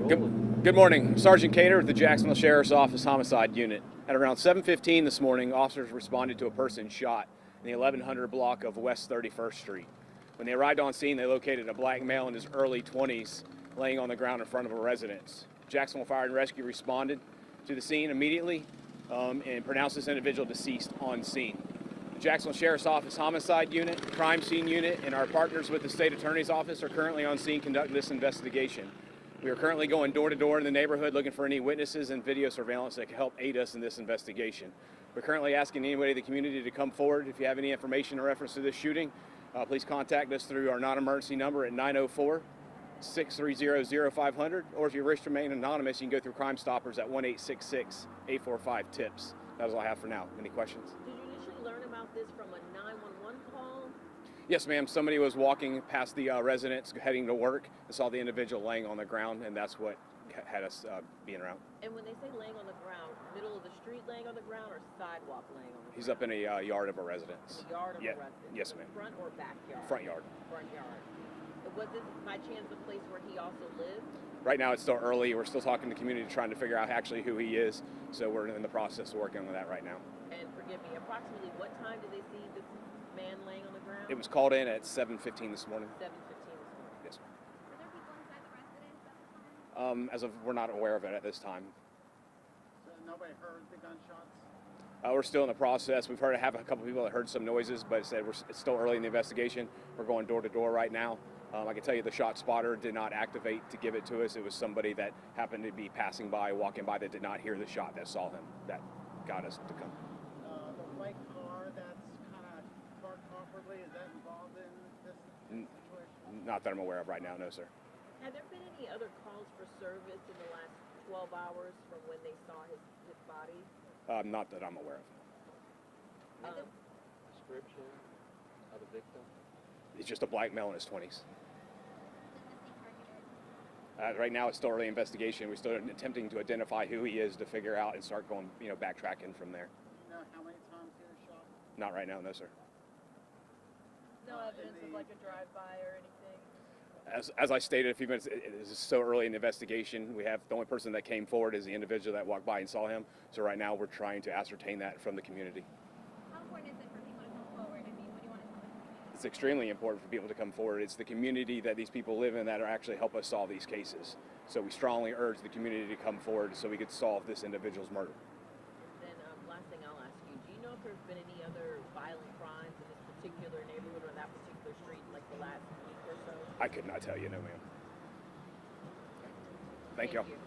Good morning. Sergeant Cater with the Jacksonville Sheriff's Office Homicide Unit. At around 7:15 this morning, officers responded to a person shot in the 1100 block of West 31st Street. When they arrived on scene, they located a black male in his early 20s laying on the ground in front of a residence. Jacksonville Fire and Rescue responded to the scene immediately and pronounced this individual deceased on scene. The Jacksonville Sheriff's Office Homicide Unit, Crime Scene Unit, and our partners with the State Attorney's Office are currently on scene conducting this investigation. We are currently going door to door in the neighborhood looking for any witnesses and video surveillance that can help aid us in this investigation. We're currently asking anybody in the community to come forward. If you have any information in reference to this shooting, please contact us through our non-emergency number at 904-630-0500, or if you wish to remain anonymous, you can go through Crime Stoppers at 1-866-845-TIPS. That is all I have for now. Any questions? Did you initially learn about this from a 911 call? Yes, ma'am. Somebody was walking past the residence heading to work and saw the individual laying on the ground, and that's what had us being around. And when they say laying on the ground, middle of the street laying on the ground or sidewalk laying on the ground? He's up in a yard of a residence. The yard of a residence? Yes, ma'am. Front or backyard? Front yard. Front yard. Was this by chance the place where he also lived? Right now it's still early. We're still talking to the community, trying to figure out actually who he is. So we're in the process of working on that right now. And forgive me, approximately what time did they see this man laying on the ground? It was called in at 7:15 this morning. 7:15 this morning. Yes, ma'am. Were there people inside the residence at the time? As of we're not aware of it at this time. So nobody heard the gunshots? We're still in the process. We've have a couple people that heard some noises, but said it's still early in the investigation. We're going door to door right now. I can tell you the shot spotter did not activate to give it to us. It was somebody that happened to be passing by, walking by, that did not hear the shot, that saw him, that got us to come. The white car that's kind of parked awkwardly, is that involved in this situation? Not that I'm aware of right now, no, sir. Have there been any other calls for service in the last 12 hours from when they saw his body? Not that I'm aware of. Description of the victim? It's just a black male in his 20s. Did the scene targeted? Right now, it's still early investigation. We're still attempting to identify who he is to figure out and start going, backtracking from there. Do you know how many times he was shot? Not right now, no, sir. No evidence of like a drive-by or anything? As I stated a few minutes, it is so early in the investigation. We have the only person that came forward is the individual that walked by and saw him. So right now, we're trying to ascertain that from the community. How important is it for people to come forward? I mean, what do you want to tell the community? It's extremely important for people to come forward. It's the community that these people live in that are actually help us solve these cases. So we strongly urge the community to come forward so we could solve this individual's murder. Then last thing I'll ask you, do you know if there's been any other violent crimes in this particular neighborhood or that particular street like the last week or so? I could not tell you, no, ma'am. Thank you. you.